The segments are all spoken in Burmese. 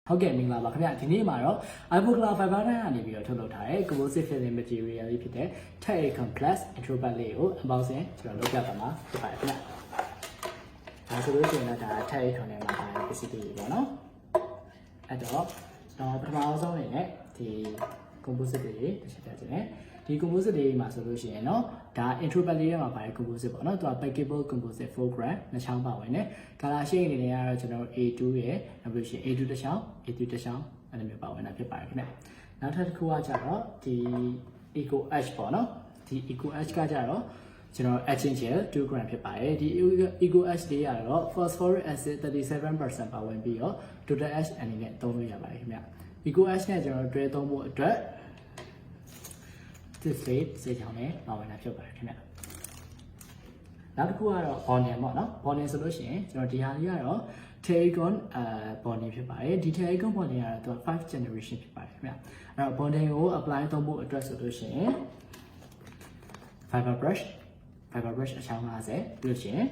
ဟုတ်ကဲ့မင်္ဂလာပါခင်ဗျဒီနေ့မှာတော့ Ivoclar Vivadent ကနေပြီးတော့ထုတ်လုပ်ထားတဲ့ Composite filling material လေးဖြစ်တဲ့ Te-Econom Plus Intro လေးကို unboxing ကျွန်တော်လုပ်ပြပါမှာဖြစ်ပါတယ်ခင်ဗျဒါဆိုလို့ရှိရင်တော့ဒါ Te-Econom နဲ့မှာပါပစ္စည်းတွေပေါ့နော်အဲ့တော့ပထမဆုံးအနေနဲ့ဒီ Composite တွေတစ်ချက်ပြချင်တယ်ဒီ Composite တွေမှာဆိုလို့ရှိရင်เนาะဒါ intro လေးထဲမှာပါတဲ့ Composite ပေါ့เนาะသူက packable Composite 4 gram နှစ်ချောင်းပါဝင်တယ် color shade အနေနဲ့ကတော့ကျွန်တော် A2 ရယ်နောက်ပြီးရှင် A2 တစ်ချောင်း A3 တစ်ချောင်းအဲ့လိုမျိုးပါဝင်တာဖြစ်ပါတယ်ခင်ဗျနောက်ထပ်တစ်ခုကကြတော့ဒီ Eco H ပေါ့เนาะဒီ Eco H ကကြတော့ကျွန်တော် etching gel 2 gram ဖြစ်ပါတယ်ဒီ Eco H လေးကတော့ phosphoric acid 37% ပါဝင်ပြီးတော့ total H အနေနဲ့သုံးလို့ရပါတယ်ခင်ဗျ Eco H နဲ့ကျွန်တော်တွဲသုံးဖို့အတွက် display စေချောင်းနဲ့ပါဝင်တာဖြစ်ပါတယ်ခင်ဗျနောက်တစ်ခုကတော့ bonding ပေါ့နော် bonding ဆိုလို့ရှိရင်ကျွန်တော်ဒီဟာလေးကတော့ Te-Econom bonding ဖြစ်ပါတယ်ဒီ Te-Econom bonding ကတော့သူက5 generation ဖြစ်ပါတယ်ခင်ဗျအဲ့တော့ bonding ကို apply သုံးဖို့အတွက်ဆိုလို့ရှိရင် fiber brush အချောင်း50ပြီးလို့ရှိရင်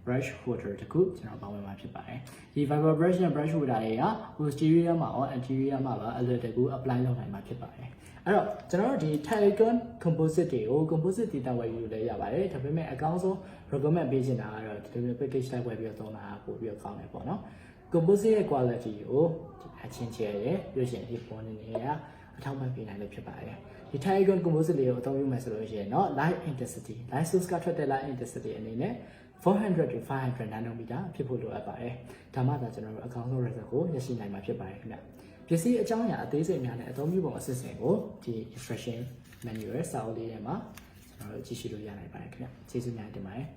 brush holder တခုကျွန်တော်ပါဝင်မှာဖြစ်ပါတယ်ဒီ fiber brush နဲ့ brush holder တွေက posterior မှာရော anterior မှာပါအလွယ်တကူ apply လုပ်နိုင်မှာဖြစ်ပါတယ်အဲ့တော့ကျွန်တော်တို့ဒီ Te-Econom composite တွေကို composite တည်တောက်ဝယ်ယူလဲရပါတယ်ဒါပေမဲ့အကောင်းဆုံး recommend ပေးချင်တာကတော့ဒီလို package လိုက်ဝယ်ပြီးတော့သုံးတာပို့ပြီးတော့ကောင်းတယ်ပေါ့နော် composite ရဲ့ quality ကိုအချင်းချင်းရယ်ပြီးလို့ရှိရင်ဒီ bonding တွေကအထောက်ပံ့ပေးနိုင်လို့ဖြစ်ပါတယ်ဒီ Te-Econom composite လေးကိုအသုံးပြုမယ်ဆိုလို့ရှိရင်เนาะ light intensity light source ကထွက်တဲ့ light intensity အနေနဲ့400 to 500 nanometer ဖြစ်ဖို့လိုအပ်ပါတယ်ဒါမှသာကျွန်တော်တို့အကောင်းဆုံး result ကိုရရှိနိုင်မှာဖြစ်ပါတယ်ခင်ဗျပစ္စည်းအကြောင်းအရာအသေးစိတ်များနဲ့အသုံးပြုပုံအစစ်အစဉ်ကိုဒီ instruction manual စာအုပ်လေးထဲမှာကျွန်တော်တို့ကြည့်ရှုလို့ရနိုင်ပါတယ်ခင်ဗျကျေးဇူးများတင်ပါတယ်